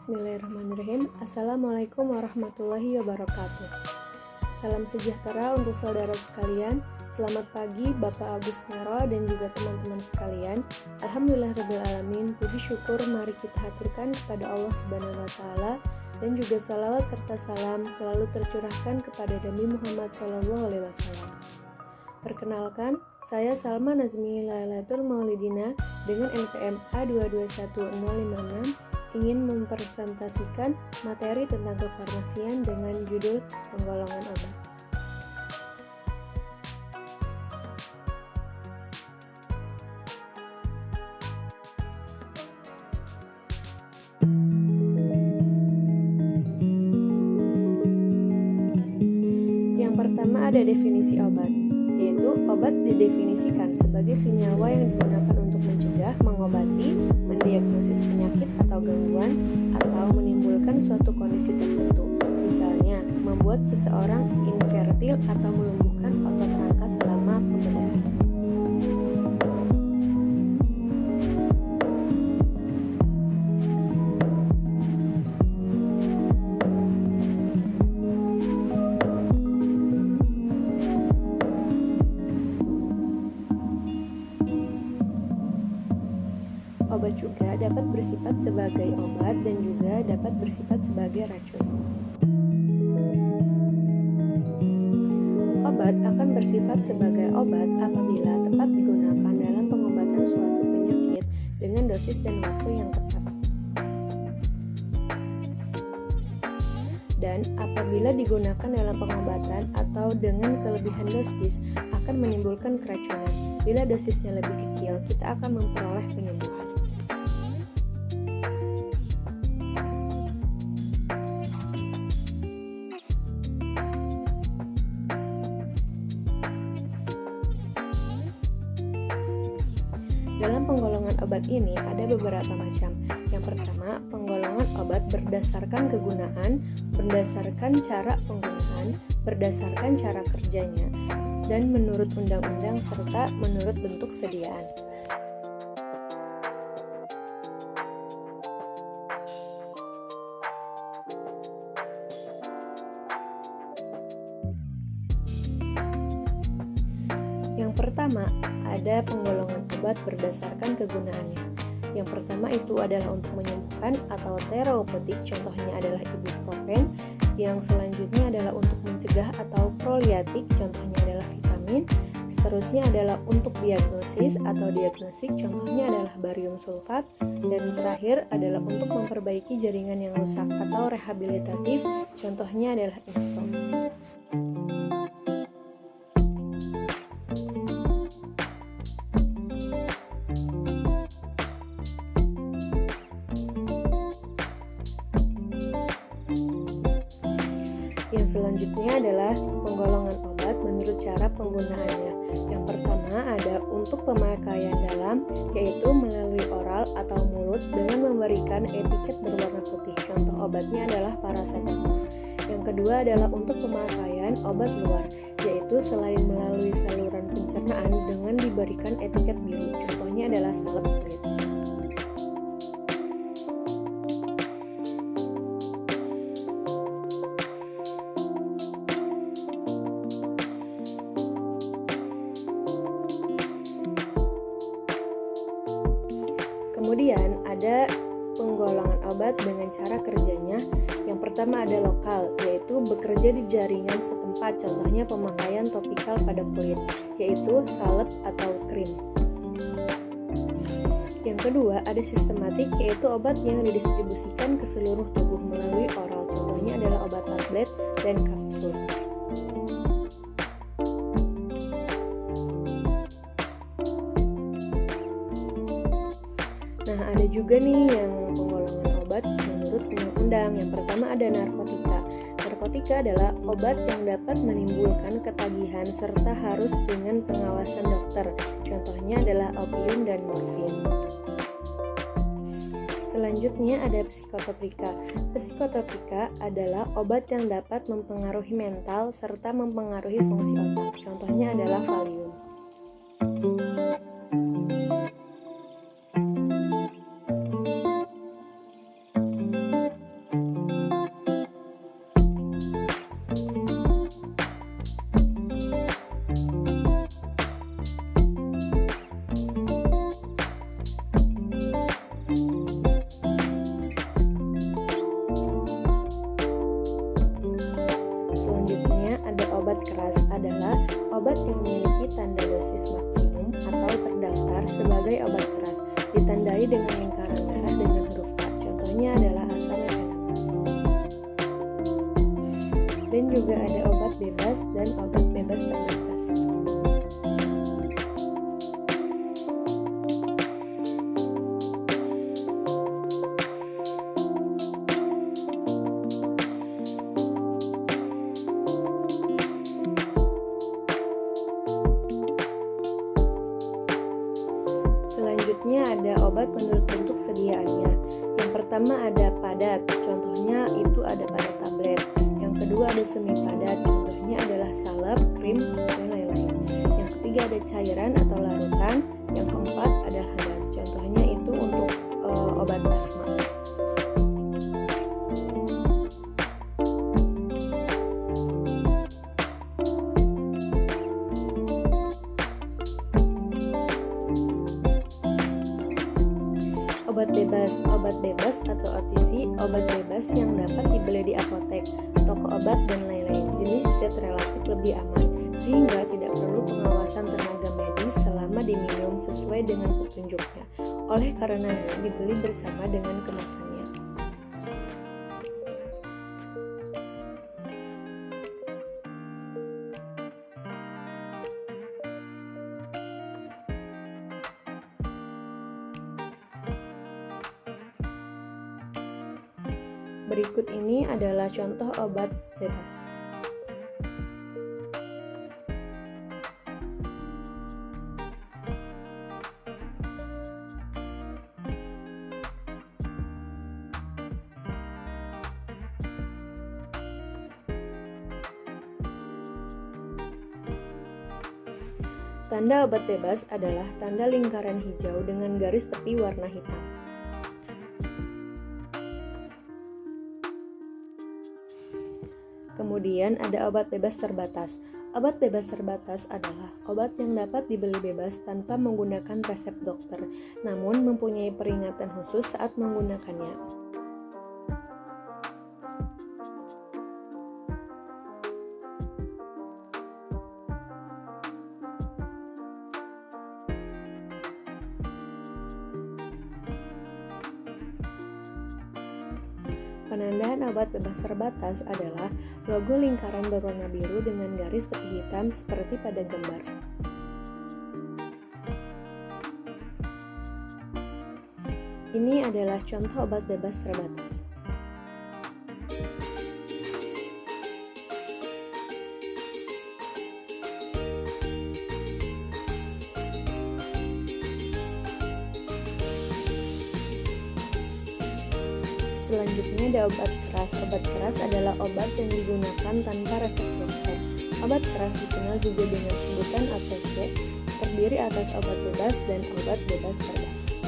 Bismillahirrahmanirrahim. Assalamualaikum warahmatullahi wabarakatuh. Salam sejahtera untuk saudara sekalian. Selamat pagi Bapak Agus Nero dan juga teman-teman sekalian. Alhamdulillahirrahmanirrahim. Puji syukur mari kita haturkan kepada Allah Subhanahu wa Ta'ala, dan juga salawat serta salam selalu tercurahkan kepada Nabi Muhammad SAW. Perkenalkan, saya Salma Nazmi Lailatul Maulidina dengan NPM A221056 ingin mempresentasikan materi tentang kefarmasian dengan judul penggolongan obat. Yang pertama ada definisi obat, yaitu obat didefinisikan sebagai senyawa yang digunakan untuk mencegah, mengobati, mendiagnosis penyakit atau gangguan, atau menimbulkan suatu kondisi tertentu. Misalnya, membuat seseorang infertil atau melumpuhkan otot rangka selama pembedahan. Obat juga dapat bersifat sebagai obat dan juga dapat bersifat sebagai racun. Obat akan bersifat sebagai obat apabila tepat digunakan dalam pengobatan suatu penyakit dengan dosis dan waktu yang tepat. Dan apabila digunakan dalam pengobatan atau dengan kelebihan dosis akan menimbulkan keracunan. Bila dosisnya lebih kecil, kita akan memperoleh penyembuhan. Dalam penggolongan obat ini ada beberapa macam. Yang pertama, penggolongan obat berdasarkan kegunaan, berdasarkan cara penggunaan, berdasarkan cara kerjanya, dan menurut undang-undang serta menurut bentuk sediaan. Yang pertama, ada penggolongan obat berdasarkan kegunaannya. Yang pertama itu adalah untuk menyembuhkan atau terapeutik, contohnya adalah ibuprofen. Yang selanjutnya adalah untuk mencegah atau proliatik, contohnya adalah vitamin. Seterusnya adalah untuk diagnosis atau diagnostik, contohnya adalah barium sulfat. Dan terakhir adalah untuk memperbaiki jaringan yang rusak atau rehabilitatif, contohnya adalah instom. Yang selanjutnya adalah penggolongan obat menurut cara penggunaannya. Yang pertama ada untuk pemakaian dalam, yaitu melalui oral atau mulut dengan memberikan etiket berwarna putih. Contoh obatnya adalah paracetamol. Yang kedua adalah untuk pemakaian obat luar, yaitu selain melalui saluran pencernaan dengan diberikan etiket biru. Contohnya adalah salep kulit. Kemudian ada penggolongan obat dengan cara kerjanya. Yang pertama ada lokal, yaitu bekerja di jaringan setempat, contohnya pemakaian topikal pada kulit, yaitu salep atau krim. Yang kedua ada sistematik, yaitu obat yang didistribusikan ke seluruh tubuh melalui oral, contohnya adalah obat tablet dan kapsul. Nah, ada juga nih yang penggolongan obat menurut undang-undang. Yang pertama ada narkotika. Narkotika adalah obat yang dapat menimbulkan ketagihan serta harus dengan pengawasan dokter. Contohnya adalah opium dan morfin. Selanjutnya ada psikotropika. Psikotropika adalah obat yang dapat mempengaruhi mental serta mempengaruhi fungsi otak. Contohnya adalah Valium. keras adalah obat yang memiliki tanda dosis maksimum atau terdaftar sebagai obat keras, ditandai dengan lingkaran merah dengan huruf K. Contohnya adalah asamefenamat. Dan juga ada obat bebas dan obat bebas terbatas. Selanjutnya ada obat menurut bentuk sediaannya. Yang pertama ada padat, contohnya itu ada pada tablet. Yang kedua ada semi padat, contohnya adalah salep, krim, dan lain-lain. Yang ketiga ada cairan atau larutan. Yang keempat adalah gas, contohnya itu untuk obat asma. Obat bebas atau OTC, obat bebas yang dapat dibeli di apotek, toko obat, dan lain-lain. Jenis zat relatif lebih aman, sehingga tidak perlu pengawasan tenaga medis selama diminum sesuai dengan petunjuknya. Oleh karenanya, dibeli bersama dengan kemasannya. Berikut ini adalah contoh obat bebas. Tanda obat bebas adalah tanda lingkaran hijau dengan garis tepi warna hitam. Kemudian ada obat bebas terbatas. Obat bebas terbatas adalah obat yang dapat dibeli bebas tanpa menggunakan resep dokter, namun mempunyai peringatan khusus saat menggunakannya. Penandaan obat bebas terbatas adalah logo lingkaran berwarna biru dengan garis tepi hitam seperti pada gambar. Ini adalah contoh obat bebas terbatas. Selanjutnya ada obat keras. Obat keras adalah obat yang digunakan tanpa resep dokter. Obat keras dikenal juga dengan sebutan OTC, terdiri atas obat bebas dan obat bebas terbatas.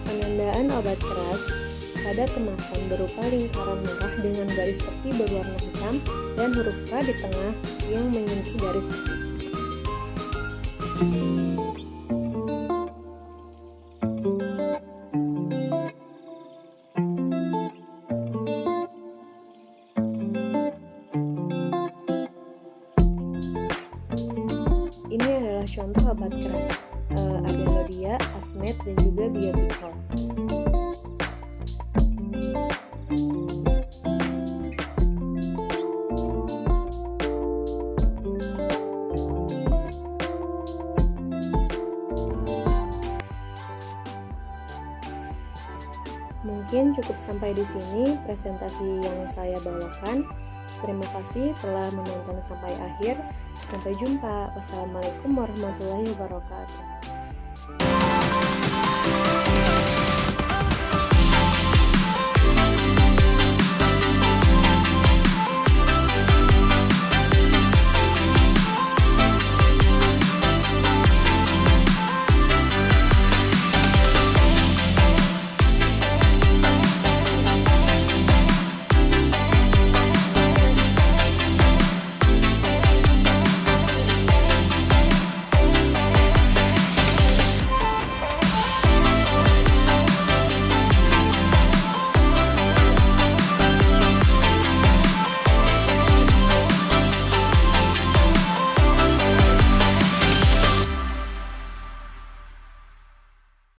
Penandaan obat keras pada kemasan berupa lingkaran merah dengan garis tepi berwarna hitam dan huruf K di tengah yang menyentuh garis tepi. Ini adalah contoh obat keras. Ada Lodia, Asmed, dan juga Bioticol. Mungkin cukup sampai di sini presentasi yang saya bawakan. Terima kasih telah menonton sampai akhir. Sampai jumpa. Wassalamualaikum warahmatullahi wabarakatuh.